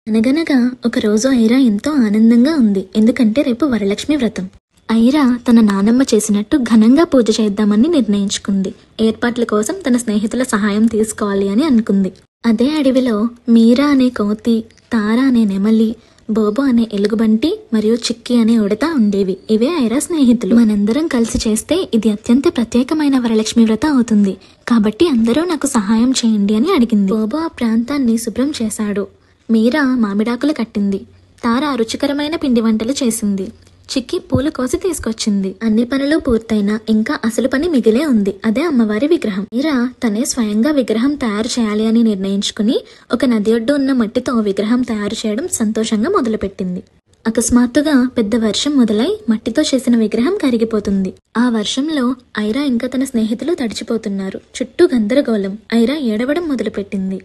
అనగనగా ఒకరోజు ఐరా ఎంతో ఆనందంగా ఉంది. ఎందుకంటే రేపు వరలక్ష్మి వ్రతం. ఐరా తన నానమ్మ చేసినట్టు ఘనంగా పూజ చేద్దామని నిర్ణయించుకుంది. ఏర్పాట్ల కోసం తన స్నేహితుల సహాయం తీసుకోవాలి అని అనుకుంది. అదే అడవిలో మీరా అనే కోతి, తార అనే నెమలి, బోబో అనే ఎలుగుబంటి మరియు చిక్కి అనే ఉడత ఉండేవి. ఇవే ఐరా స్నేహితులు. మనందరం కలిసి చేస్తే ఇది అత్యంత ప్రత్యేకమైన వరలక్ష్మి వ్రతం అవుతుంది. కాబట్టి అందరూ నాకు సహాయం చేయండి అని అడిగింది. బోబో ఆ ప్రాంతాన్ని శుభ్రం చేశాడు. మీరా మామిడాకులు కట్టింది. తార రుచికరమైన పిండి వంటలు చేసింది. చిక్కి పూలు కోసి తీసుకొచ్చింది. అన్ని పనులు పూర్తయినా ఇంకా అసలు పని మిగిలే ఉంది. అదే అమ్మవారి విగ్రహం. మీరా తనే స్వయంగా విగ్రహం తయారు చేయాలి అని నిర్ణయించుకుని ఒక నది ఒడ్డు ఉన్న మట్టితో విగ్రహం తయారు చేయడం సంతోషంగా మొదలుపెట్టింది. అకస్మాత్తుగా పెద్ద వర్షం మొదలై మట్టితో చేసిన విగ్రహం కరిగిపోతుంది. ఆ వర్షంలో ఐరా ఇంకా తన స్నేహితులు తడిచిపోతున్నారు. చుట్టూ గందరగోళం. ఐరా ఏడవడం మొదలుపెట్టింది.